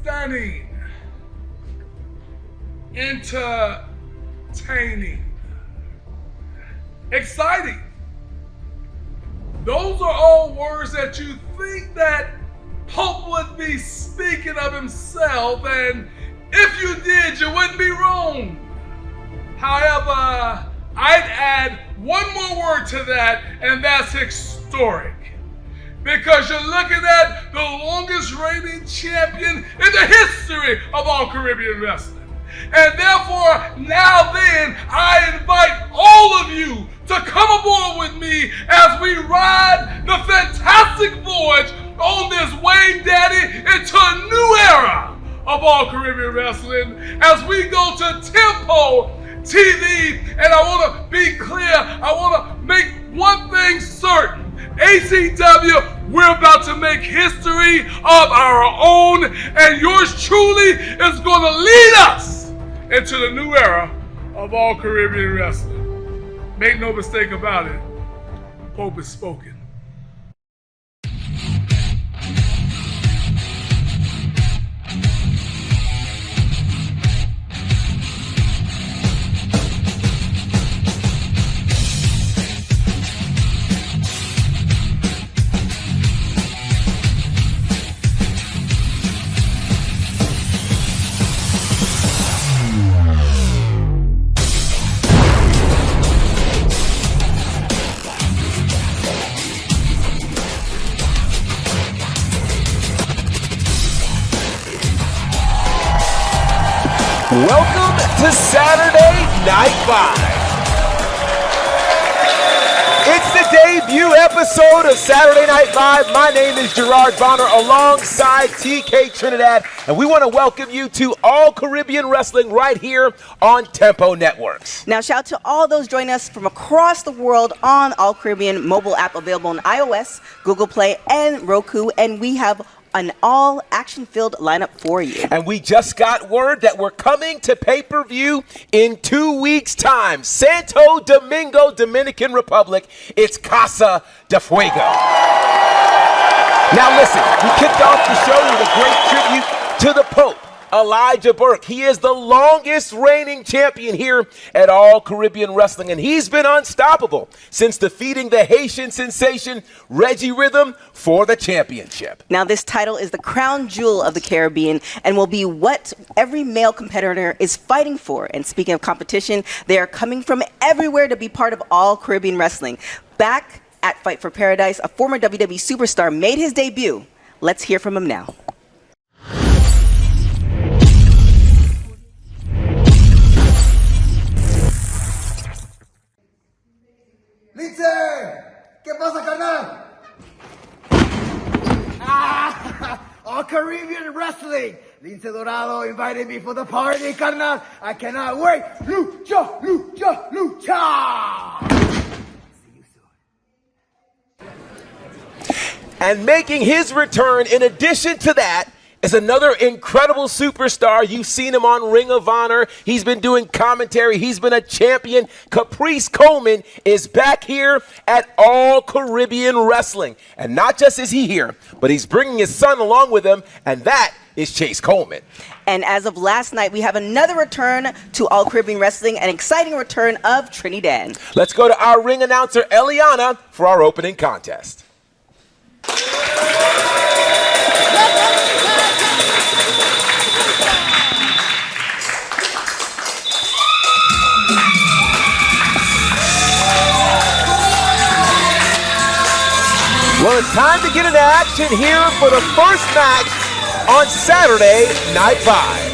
stunning, entertaining, exciting. Those are all words that you think that Pope would be speaking of himself, and if you did, you wouldn't be wrong. However, I'd add one more word to that, and that's historic. Because you're looking at the longest reigning champion in the history of all Caribbean wrestling. And therefore, now then, I invite all of you to come aboard with me as we ride the fantastic voyage on this Wayne Daddy into a new era of all Caribbean wrestling as we go to Tempo TV. And I want to be clear, I want to make one thing certain. ACW, we're about to make history of our own, and yours truly is going to lead us into the new era of all Caribbean wrestling. Make no mistake about it, Pope has spoken. Welcome to Saturday Night 5. It's the debut episode of Saturday Night 5. My name is Gerard Bonner alongside TK Trinidad, and we want to welcome you to All Caribbean Wrestling right here on Tempo Networks. Now, shout out to all those joining us from across the world on All Caribbean mobile app available on iOS, Google Play, and Roku, and we have an all action-filled lineup for you. And we just got word that we're coming to pay-per-view in 2 weeks' time. Santo Domingo, Dominican Republic. It's Casa de Fuego. Now listen, we kicked off the show with a great tribute to the Pope, Elijah Burke. He is the longest reigning champion here at All Caribbean Wrestling, and he's been unstoppable since defeating the Haitian sensation Reggie Rhythm for the championship. Now, this title is the crown jewel of the Caribbean and will be what every male competitor is fighting for. And speaking of competition, they are coming from everywhere to be part of All Caribbean Wrestling. Back at Fight for Paradise, a former WWE superstar made his debut. Let's hear from him now. ¿Qué pasa, carnal? All Caribbean Wrestling. Lince Dorado invited me for the party, carnal. I cannot wait. Lucha, lucha, lucha. See you soon. And making his return, in addition to that, is another incredible superstar. You've seen him on Ring of Honor. He's been doing commentary. He's been a champion. Caprice Coleman is back here at All Caribbean Wrestling. And not just is he here, but he's bringing his son along with him, and that is Chase Coleman. And as of last night, we have another return to All Caribbean Wrestling, an exciting return of Trinidad. Let's go to our ring announcer, Eliana, for our opening contest. Well, it's time to get into action here for the first match on Saturday Night 5.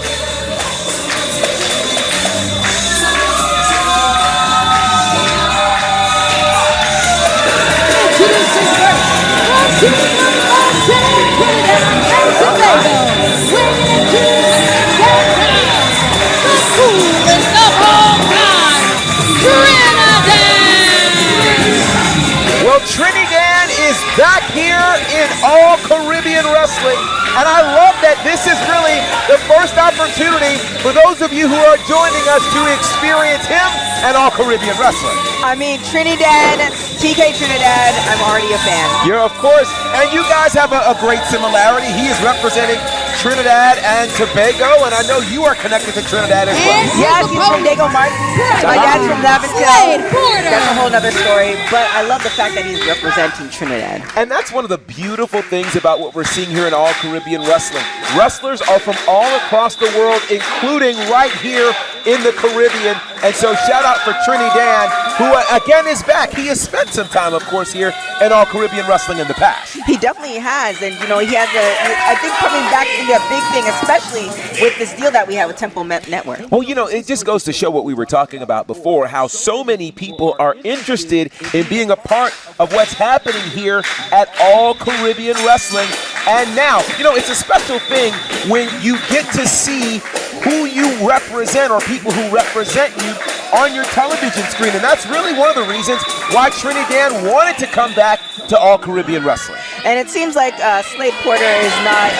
Well, Trinidad is back here in All Caribbean Wrestling, and I love that this is really the first opportunity for those of you who are joining us to experience him and All Caribbean Wrestling. I mean, Trinidad, TK Trinidad, I'm already a fan. You're, of course, and you guys have a great similarity. He is representing Trinidad and Tobago, and I know you are connected to Trinidad as well. Yeah, she's from Dago Martin. My dad's from Slade. That's a whole other story, but I love the fact that he's representing Trinidad. And that's one of the beautiful things about what we're seeing here in All Caribbean Wrestling. Wrestlers are from all across the world, including right here in the Caribbean. And so shout out for Trinidad, who again is back. He has spent some time, of course, here in All Caribbean Wrestling in the past. He definitely has, and you know, he has I think coming back to be a big thing, especially with this deal that we have with Tempo Network. Well, you know, it just goes to show what we were talking about before, how so many people are interested in being a part of what's happening here at All Caribbean Wrestling. And now, you know, it's a special thing when you get to see who you represent or people who represent you on your television screen. And that's really one of the reasons why Trinidad wanted to come back to All Caribbean Wrestling. And it seems like Slade Porter is not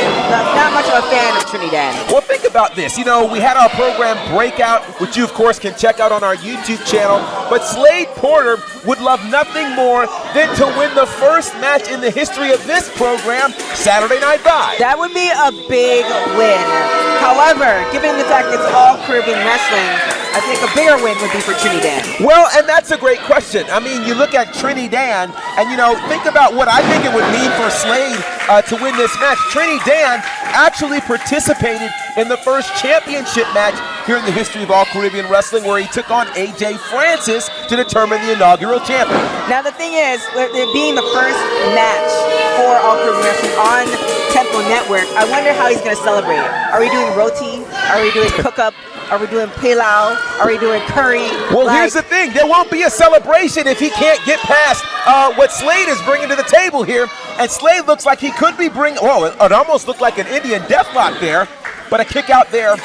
much of a fan of Trinidad. Well, think about this. You know, we had our program Breakout, which you, of course, can check out on our YouTube channel. But Slade Porter would love nothing more than to win the first match in the history of this program, Saturday Night Live. That would be a big win. However, given the fact it's All Caribbean Wrestling, I think a bigger win would be for Trinidad. Well, and that's a great question. I mean, you look at Trinidad, and, you know, think about what I think it would mean for Slade to win this match. Trinidad actually participated in the first championship match here in the history of All Caribbean Wrestling, where he took on AJ Francis to determine the inaugural champion. Now, the thing is, with it being the first match for All Caribbean Wrestling on Tempo Network, I wonder how he's going to celebrate it. Are we doing roti? Are we doing cook-up? Are we doing pilau? Are we doing curry? Well, here's the thing. There won't be a celebration if he can't get past what Slade is bringing to the table here. And Slade looks like he could be bringing, well, it almost looked like an Indian deathlock there. But a kick out there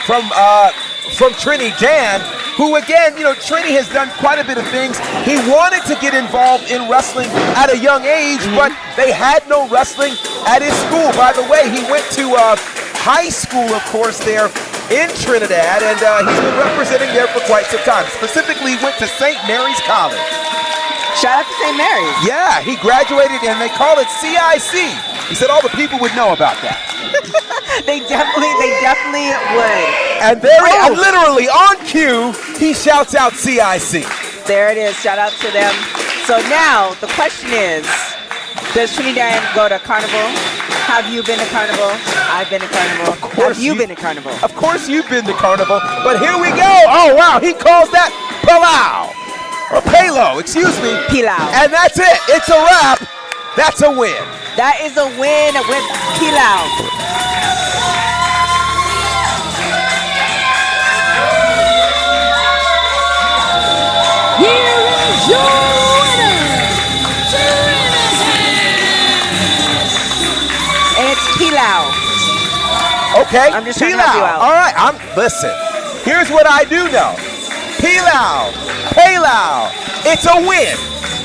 from Trinidad, who again, you know, Trini has done quite a bit of things. He wanted to get involved in wrestling at a young age, but they had no wrestling at his school. By the way, he went to high school, of course, there in Trinidad, and he's been representing there for quite some time. Specifically, went to St. Mary's College. Shout out to St. Mary's. Yeah, he graduated, and they call it CIC. He said all the people would know about that. They definitely would. And there, literally on cue, he shouts out CIC. There it is. Shout out to them. So now the question is, does Trinidad go to Carnival? Have you been to Carnival? I've been to Carnival. Of course Have you been to Carnival? Of course you've been to Carnival. But here we go. Oh, wow. He calls that Palau. Or Palo, excuse me. Pilau. And that's it. It's a wrap. That's a win. That is a win with Pilau. Here is your winner, Trinidad. And it's Pilau. Okay. I'm just trying to help you out. All right. Listen. Here's what I do know. Pilau. Palau. It's a win.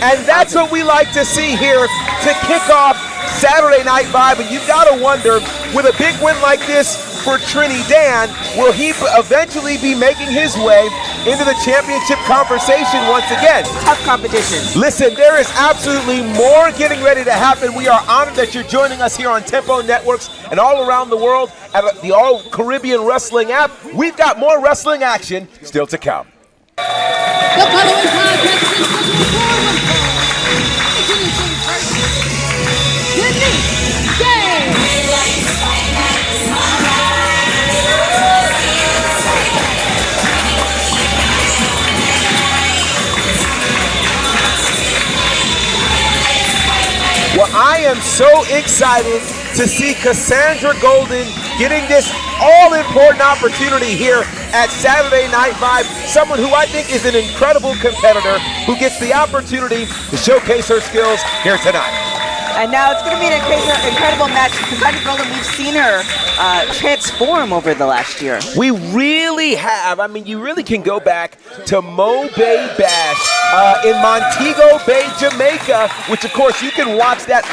And that's what we like to see here to kick off Saturday Night Live. And you've got to wonder, with a big win like this for Trinidad, will he eventually be making his way into the championship conversation once again? Tough competition. Listen, there is absolutely more getting ready to happen. We are honored that you're joining us here on Tempo Networks and all around the world at the All Caribbean Wrestling app. We've got more wrestling action still to come. The following contest is scheduled for one fall. Denise Day. Well, I am so excited to see Cassandra Golden getting this all-important opportunity here at Saturday Night Live. Someone who I think is an incredible competitor who gets the opportunity to showcase her skills here tonight. And now it's going to be an incredible match. Cassandra Golden, we've seen her transform over the last year. We really have. I mean, you really can go back to Mo Bay Bash in Montego Bay, Jamaica, which, of course, you can watch that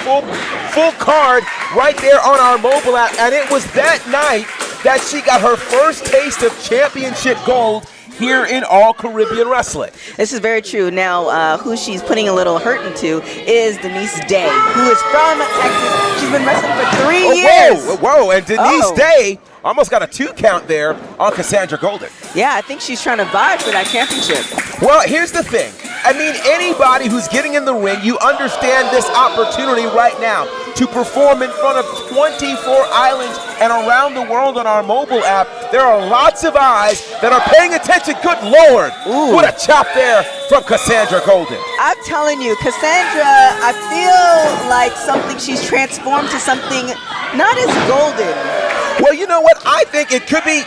full card right there on our mobile app. And it was that night that she got her first taste of championship gold here in All Caribbean Wrestling. This is very true. Now, who she's putting a little hurt into is Denise Day, who is from Texas. She's been wrestling for 3 years. Whoa, and Denise Day almost got a 2 count there on Cassandra Golden. Yeah, I think she's trying to vie for that championship. Well, here's the thing. I mean, anybody who's getting in the ring, you understand this opportunity right now to perform in front of 24 islands and around the world on our mobile app. There are lots of eyes that are paying attention. Good Lord. Ooh. What a chop there from Cassandra Golden. I'm telling you, Cassandra, I feel like she's transformed to something not as golden. Well, you know what? I think it could be,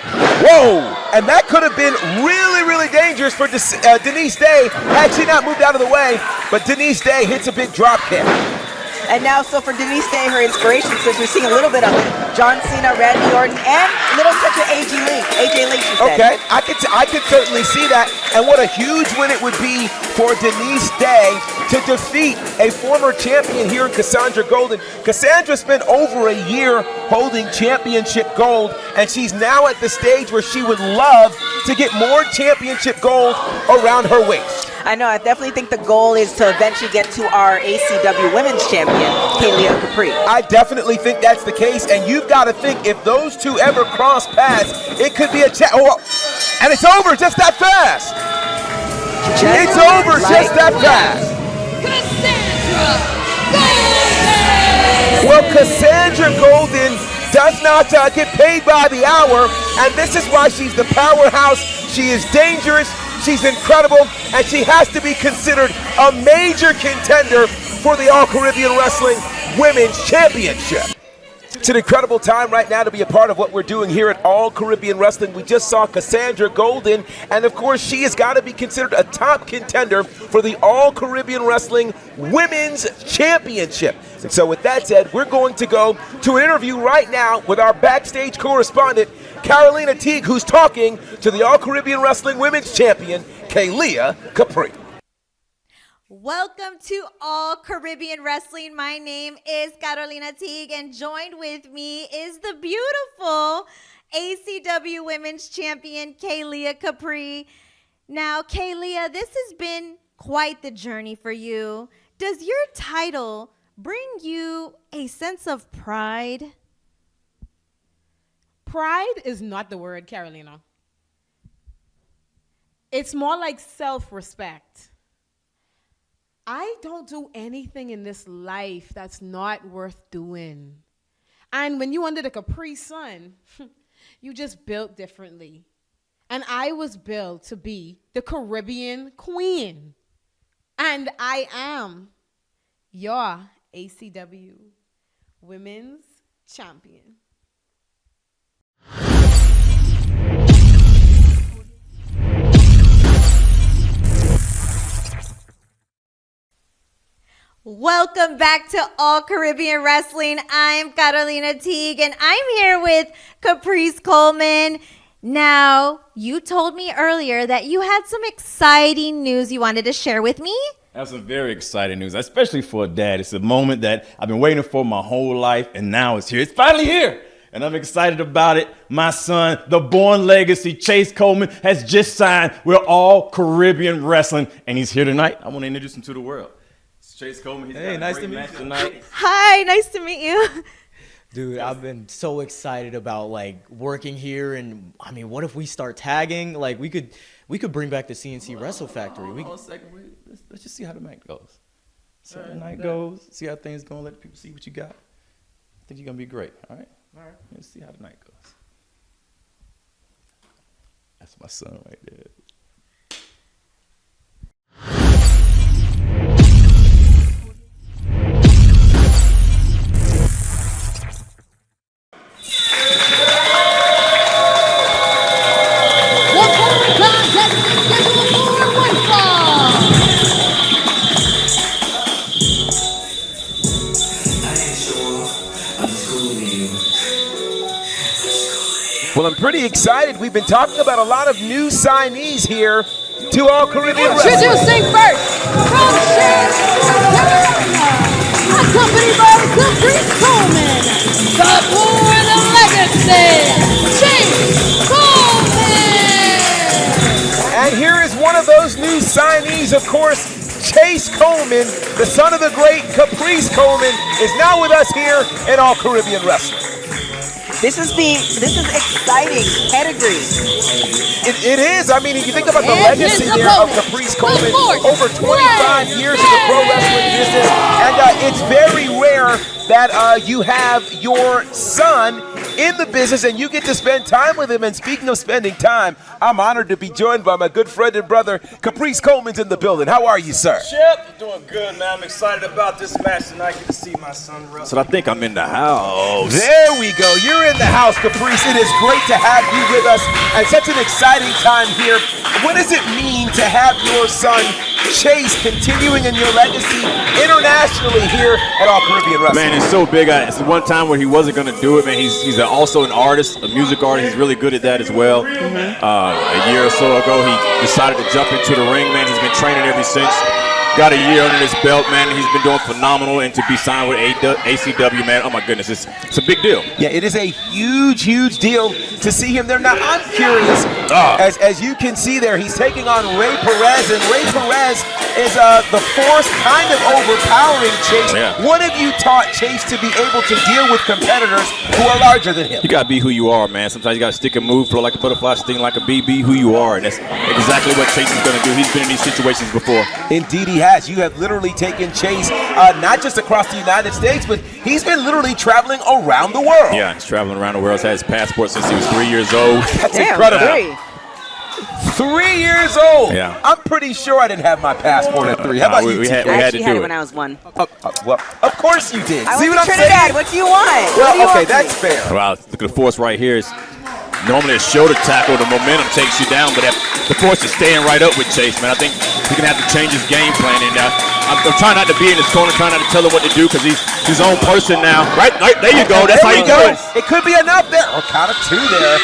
whoa, and that could have been really, really dangerous for Denise Day had she not moved out of the way, but Denise Day hits a big drop kick. And now, so for Denise Day, her inspiration, since we're seeing a little bit of it, John Cena, Randy Orton, and a little touch of AJ Lee, she said. Okay, I could certainly see that. And what a huge win it would be for Denise Day to defeat a former champion here in Cassandra Golden. Cassandra spent over a year holding championship gold, and she's now at the stage where she would love to get more championship gold around her waist. I know, I definitely think the goal is to eventually get to our ACW Women's Champion, Kalia Capri. I definitely think that's the case, and you've got to think if those two ever cross paths, it could be a and it's over just that fast. It's over just that fast. Cassandra Golden! Well, Cassandra Golden does not get paid by the hour, and this is why she's the powerhouse. She is dangerous, she's incredible, and she has to be considered a major contender for the All-Caribbean Wrestling Women's Championship. It's an incredible time right now to be a part of what we're doing here at All Caribbean Wrestling. We just saw Cassandra Golden, and of course she has got to be considered a top contender for the All Caribbean Wrestling Women's Championship. And so with that said, we're going to go to an interview right now with our backstage correspondent, Carolina Teague, who's talking to the All Caribbean Wrestling Women's Champion, Kalia Capri. Welcome to All Caribbean Wrestling. My name is Carolina Teague, and joined with me is the beautiful ACW Women's Champion, Kalia Capri. Now, Kalia, this has been quite the journey for you. Does your title bring you a sense of pride? Pride is not the word, Carolina. It's more like self-respect. I don't do anything in this life that's not worth doing. And when you under the Capri Sun, you just built differently. And I was built to be the Caribbean queen. And I am your ACW Women's Champion. Welcome back to All Caribbean Wrestling. I'm Carolina Teague, and I'm here with Caprice Coleman. Now, you told me earlier that you had some exciting news you wanted to share with me. That's some very exciting news, especially for a dad. It's a moment that I've been waiting for my whole life, and now it's here. It's finally here, and I'm excited about it. My son, the born legacy, Chase Coleman, has just signed with All Caribbean Wrestling, and he's here tonight. I want to introduce him to the world. Chase Coleman, hey, nice to meet you tonight. Hi, nice to meet you. Dude, I've been so excited about like working here, and I mean, what if we start tagging? Like we could bring back the CNC Wrestle Factory. Hold on a second, let's just see how the night goes. See how the night goes. See how things going. Let people see what you got. I think you're gonna be great. All right. Let's see how the night goes. That's my son right there. Well, I'm pretty excited. We've been talking about a lot of new signees here to All Caribbean Wrestling. Introducing first, from Carolina, accompanied by Caprice Coleman, the born legacy, Chase Coleman. And here is one of those new signees, of course, Chase Coleman, the son of the great Caprice Coleman, is now with us here in All Caribbean Wrestling. This is exciting pedigree. It is. I mean, if you think about the legacy there of Caprice Coleman, over 25 years in the pro wrestling business, and it's very rare that you have your son in the business and you get to spend time with him. And speaking of spending time, I'm honored to be joined by my good friend and brother, Caprice Coleman's in the building. How are you, sir? Chip, doing good, man. I'm excited about this match tonight. Get to see my son wrestle. I think I'm in the house. There we go. You're in the house, Caprice. It is great to have you with us and such an exciting time here. What does it mean to have your son, Chase, continuing in your legacy internationally here at All Caribbean Wrestling? Man, it's so big. It's the one time where he wasn't going to do it, man. He's also an artist, a music artist. He's really good at that as well. A year or so ago, he decided to jump into the ring, man. He's been training ever since. Got a year under his belt, man. He's been doing phenomenal, and to be signed with ACW, man, oh my goodness, it's a big deal. Yeah, it is a huge, huge deal to see him there. Now, I'm curious, as you can see there, he's taking on Ray Perez, and Ray Perez is the force kind of overpowering Chase. Yeah. What have you taught Chase to be able to deal with competitors who are larger than him? You got to be who you are, man. Sometimes you got to stick and move, throw like a butterfly, sting like a bee, be who you are, and that's exactly what Chase is going to do. He's been in these situations before. Indeed, he has. You have literally taken Chase not just across the United States, but he's been literally traveling around the world. Yeah, he's traveling around the world. He's had his passport since he was 3 years old. That's Damn, incredible. 3. 3 years old. Yeah. I'm pretty sure I didn't have my passport at 3. How about you? we had I to actually had do it it. when I was 1. Well, of course you did. I See went what to I'm Trinidad. saying? What do you want? Well, What do you okay, want from that's me? fair. Wow, look at the force right here. It's normally a shoulder tackle. The momentum takes you down, but the force is staying right up with Chase, man. I think he's going to have to change his game plan. And I'm trying not to be in his corner, trying not to tell him what to do because he's his own person now. Right, there you go. That's how you do it. It could be enough there. Oh, count of 2 there.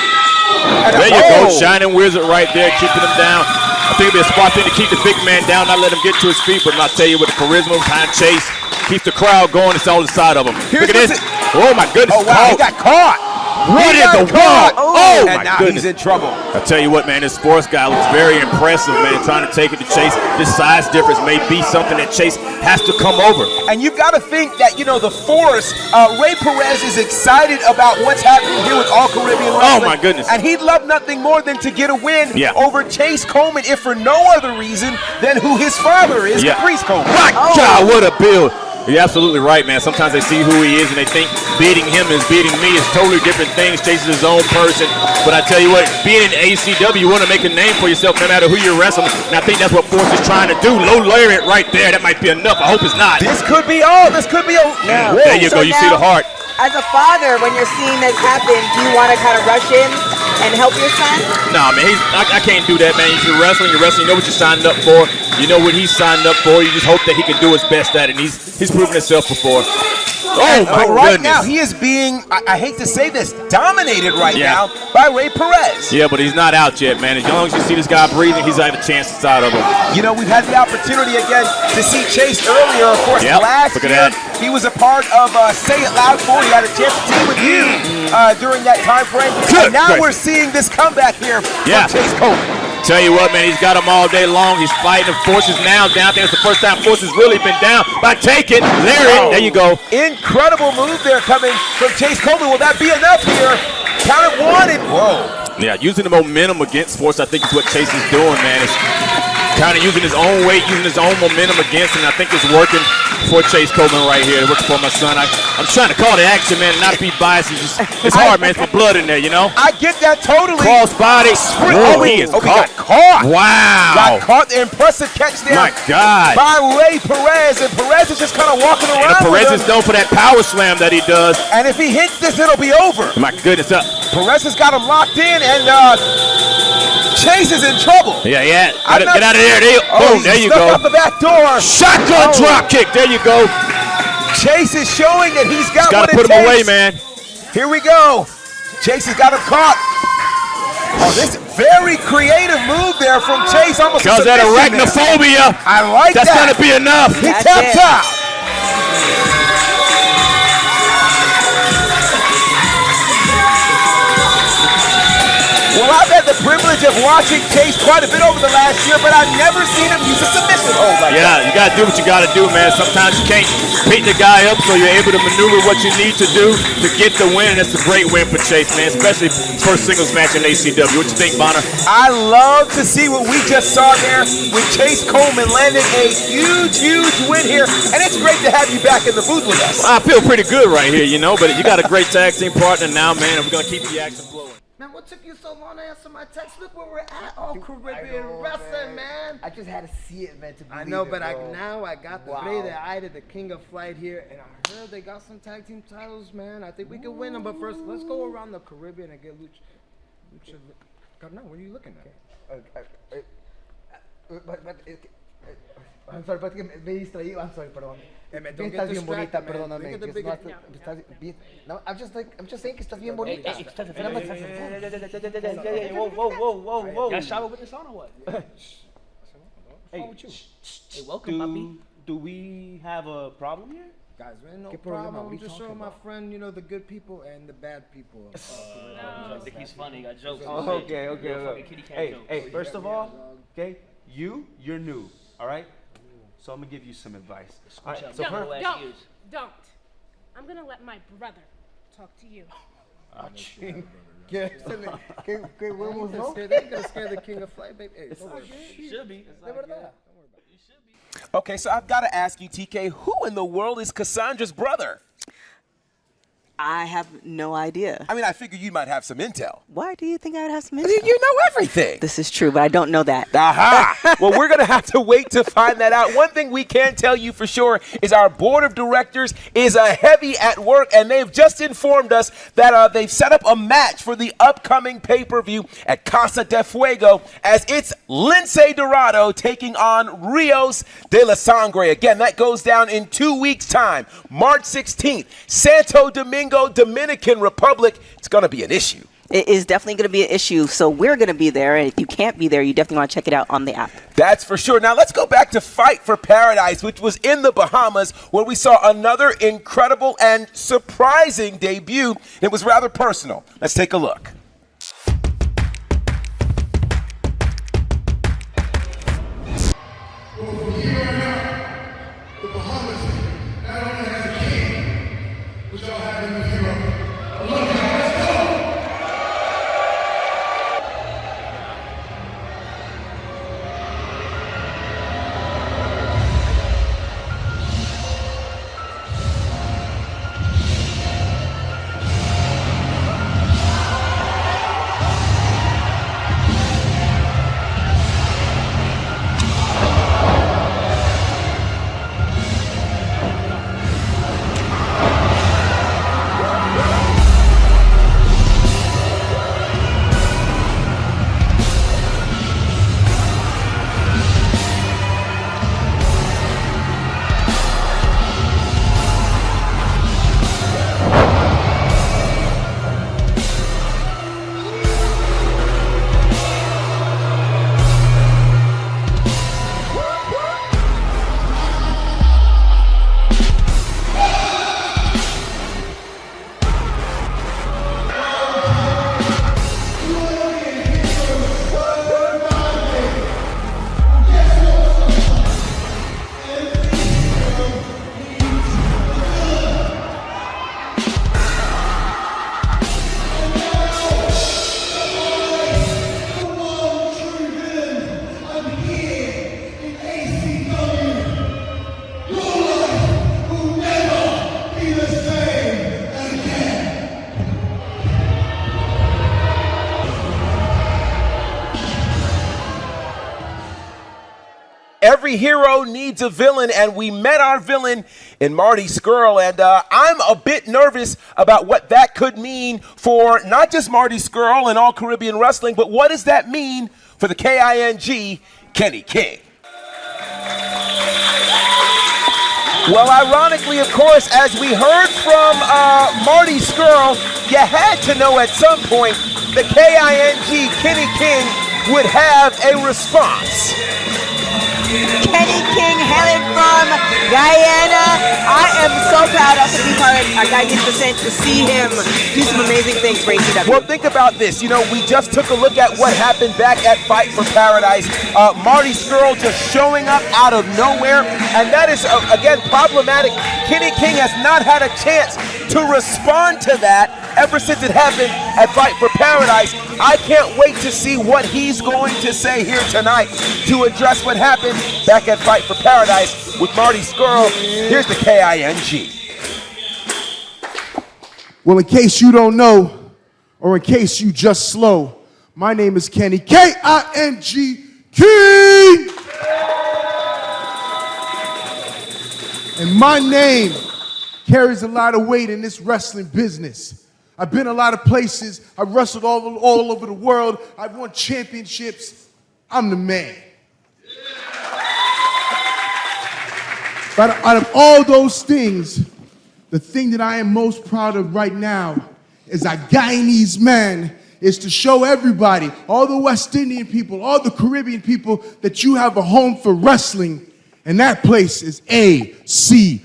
And There you go. Shining Wizard right there, keeping him down. I think it'll be a spot thing to keep the big man down, not let him get to his feet. But I'll tell you, with the charisma behind Chase, keeps the crowd going. It's all inside of him. Look at this. Oh, my goodness. Oh, wow, he got caught. What in the world? Oh, and my now goodness. he's in trouble. I tell you what, man, this sports guy looks very impressive, man, trying to take it to Chase. This size difference may be something that Chase has to come over. And you've got to think that, the force, Ray Perez is excited about what's happening here with All Caribbean Wrestling. Oh, my goodness. And he'd love nothing more than to get a win over Chase Coleman, if for no other reason than who his father is, Caprice Coleman. My God, what a build. You're absolutely right, man. Sometimes they see who he is and they think beating him is beating me. It's totally different things. Chase is his own person. But I tell you what, being in ACW, you want to make a name for yourself no matter who you're wrestling. And I think that's what Force is trying to do. Low lariat right there. That might be enough. I hope it's not. This could be all. This could be a... No. There you go. You see the heart. As a father, when you're seeing this happen, do you want to kind of rush in and help your son? Nah, man, I can't do that, man. If you're wrestling, you know what you're signing up for. You know what he's signing up for. You just hope that he can do his best at it. And he's proven himself before. Oh, my right goodness. now, he is being, I hate to say this, dominated right now by Ray Perez. Yeah, but he's not out yet, man. As long as you see this guy breathing, he's got a chance inside of him. We've had the opportunity again to see Chase earlier. Of course, last year, he was a part of Say It Loud 4. He had a chance to team with you during that time frame. And now we're seeing this comeback here from Chase Coleman. Tell you what, man, he's got him all day long. He's fighting. Force is now down there. It's the first time Force has really been down by taking. There you go. Incredible move there coming from Chase Coleman. Will that be enough here? Count it 1 and whoa. Yeah, using the momentum against Force, I think is what Chase is doing, man. It's kind of using his own weight, using his own momentum against him. And I think it's working for Chase Coleman right here. It works for my son. I'm trying to call the action, man, and not be biased. It's hard, man. It's my blood in there, I get that totally. Cross body. He is got caught. Wow. Got caught. The impressive catch there. My God. By Ray Perez. And Perez is just kind of walking around. And Perez is known for that power slam that he does. And if he hits this, it'll be over. My goodness. Perez has got him locked in, and Chase is in trouble. Yeah. Get out of there. Boom, there you go. Out the back door. Shotgun drop kick. There you go. Chase is showing that he's got to what put it him takes. away, man. Here we go. Chase has got him caught. Oh, this very creative move there from Chase. Almost because that arachnophobia. I like That's that. That's going to be enough. He tapped out. Well, I had the privilege of watching Chase quite a bit over the last year, but I've never seen him use a submission hold like that. Yeah, you got to do what you got to do, man. Sometimes you can't pick the guy up, so you're able to maneuver what you need to do to get the win, and it's a great win for Chase, man, especially first singles match in ACW. What you think, Bonner? I love to see what we just saw there with Chase Coleman landing a huge win here, and it's great to have you back in the booth with us. Well, I feel pretty good right here, you know, but you got a great tag team partner now, man, and we're going to keep the action flowing. Man, what took you so long to answer my text? Look where we're at, all Caribbean wrestling, man. I just had to see it, man, to believe I know, it, but bro. now I got the Rey the Eye to the King of Flight here, and I heard they got some tag team titles, man. I think we can win them, but first, let's go around the Caribbean and get Lucha. God, no, what are you looking at? I'm sorry, but me distraí. I'm sorry, perdón. Don't Estás get bien bonita, distracted, man. perdóname. Look at the que big- estás bien. No, I'm just saying que estás bien bonita. Whoa. Got shower with this on or what? Hey, welcome, puppy. Do we have a problem here? Guys, man, no ¿Qué problema? problem. What are I'm you just talking showing my about? friend, the good people and the bad people. I think he's funny. Got jokes. Okay. Fucking kitty cat Hey, jokes. first of all, okay, you're new, all right? So I'm gonna give you some advice. All right, so Don't. I'm gonna let my brother talk to you. ¿Qué huevos, no? They're gonna scare the King of Flight, baby. Hey, don't worry about it. You should be. De verdad. Okay, so I've got to ask you, TK, who in the world is Cassandra's brother? I have no idea. I mean, I figured you might have some intel. Why do you think I would have some You intel? know everything. This is true, but I don't know that. Aha! Well, we're going to have to wait to find that out. One thing we can tell you for sure is our board of directors is heavy at work, and they've just informed us that they've set up a match for the upcoming pay-per-view at Casa de Fuego as it's Lince Dorado taking on Rios de la Sangre. Again, that goes down in 2 weeks' time, March 16th, Santo Domingo, Dominican Republic. It's going to be an issue. It is definitely going to be an issue, so we're going to be there, and if you can't be there, you definitely want to check it out on the app. That's for sure. Now let's go back to Fight for Paradise, which was in the Bahamas, where we saw another incredible and surprising debut. It was rather personal. Let's take a look. The Bahamas not only has a king, but y'all have him a hero. I love y'all. Let's go! Every hero needs a villain, and we met our villain in Marty Scurll, and I'm a bit nervous about what that could mean for not just Marty Scurll and All Caribbean Wrestling, but what does that mean for the KING, Kenny King? Well, ironically, of course, as we heard from Marty Scurll, you had to know at some point the KING, Kenny King, would have a response. Kenny King hailing from Guyana. I am so proud also to be part of our Guyanese descent to see him do some amazing things for ACW. Well, think about this. You know, we just took a look at what happened back at Fight for Paradise. Marty Scurll just showing up out of nowhere, and that is, again, problematic. Kenny King has not had a chance to respond to that ever since it happened at Fight for Paradise. I can't wait to see what he's going to say here tonight to address what happened back at Fight for Paradise with Marty Scurll. Here's the KING. Well, in case you don't know, or in case you just slow, my name is Kenny, K-I-N-G, King! And my name carries a lot of weight in this wrestling business. I've been a lot of places. I've wrestled all over the world. I've won championships. I'm the man. But out of all those things, the thing that I am most proud of right now as a Guyanese man is to show everybody, all the West Indian people, all the Caribbean people, that you have a home for wrestling, and that place is ACW.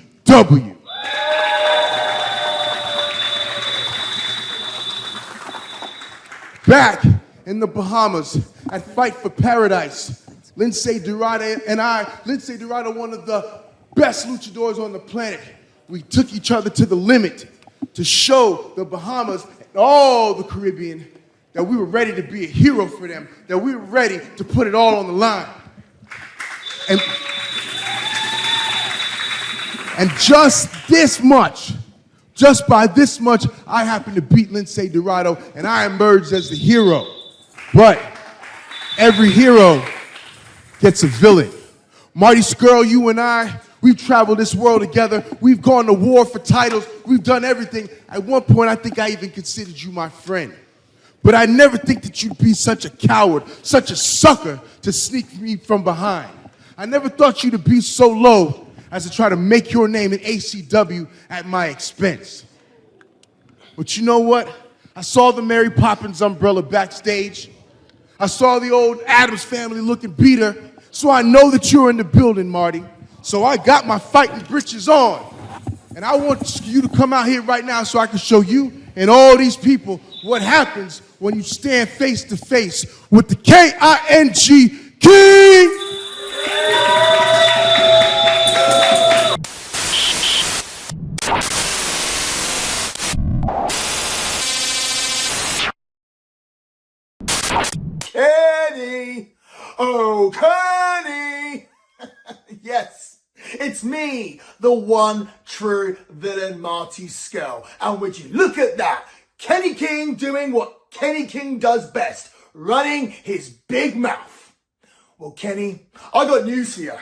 Back in the Bahamas at Fight for Paradise, Lince Dorado and I, Lince Dorado, one of the best luchadors on the planet, we took each other to the limit to show the Bahamas and all the Caribbean that we were ready to be a hero for them, that we were ready to put it all on the line. And just this much, just by this much, I happened to beat Lince Dorado, and I emerged as the hero. But every hero gets a villain. Marty Scurll, you and I, we've traveled this world together. We've gone to war for titles. We've done everything. At one point, I think I even considered you my friend. But I never think that you'd be such a coward, such a sucker to sneak me from behind. I never thought you to be so low as to try to make your name in ACW at my expense. But you know what? I saw the Mary Poppins umbrella backstage. I saw the old Addams family looking beater. So I know that you're in the building, Marty. So I got my fighting britches on. And I want you to come out here right now so I can show you and all these people what happens when you stand face to face with the KING King! Kenny! Oh, Kenny! Yes, it's me, the one true villain, Marty Scurll. And would you look at that? Kenny King doing what Kenny King does best, running his big mouth. Well, Kenny, I got news for you.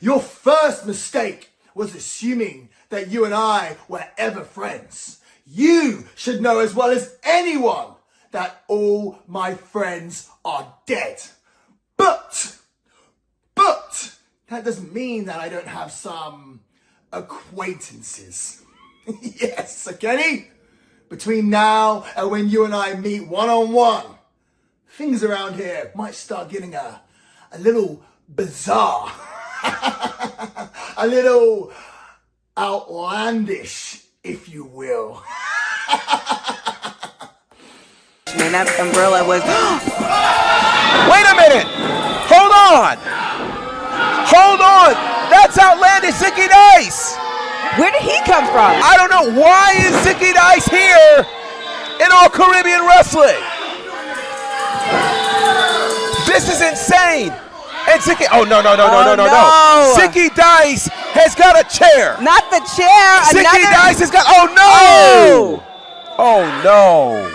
Your first mistake was assuming that you and I were ever friends. You should know as well as anyone that all my friends are dead. But that doesn't mean that I don't have some acquaintances. Yes, so Kenny, between now and when you and I meet one-on-one, things around here might start getting a little bizarre, a little outlandish, if you will. Man, that umbrella was... Wait a minute! Hold on! Hold on! That's outlandish Zicky Dice! Where did he come from? I don't know. Why is Zicky Dice here in All Caribbean Wrestling? This is insane! And Zicky... Oh, no. Zicky Dice has got a chair! Not the chair! Zicky Dice has got... Oh, no! Oh, no.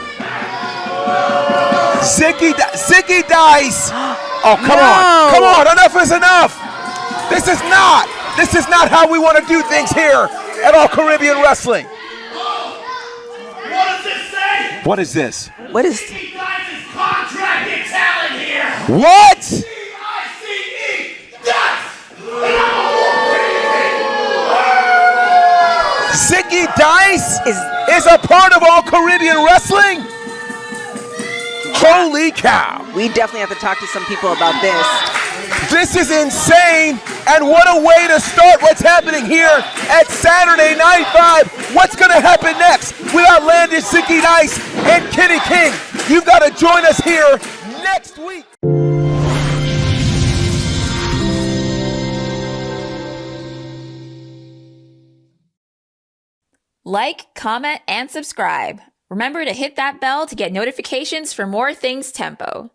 Zicky Dice. Oh, come on, enough is enough. This is not how we want to do things here at All Caribbean Wrestling. What does this say? What is this? What is... Zicky Dice's contracted talent here. What? D-I-C-E, Dice. Zicky Dice is a part of All Caribbean Wrestling? Holy cow. We definitely have to talk to some people about this. This is insane, and what a way to start what's happening here at Saturday Night 5. What's going to happen next with outlandish Zicky Dice and Kenny King? You've got to join us here next week. Like, comment, and subscribe. Remember to hit that bell to get notifications for more things Tempo.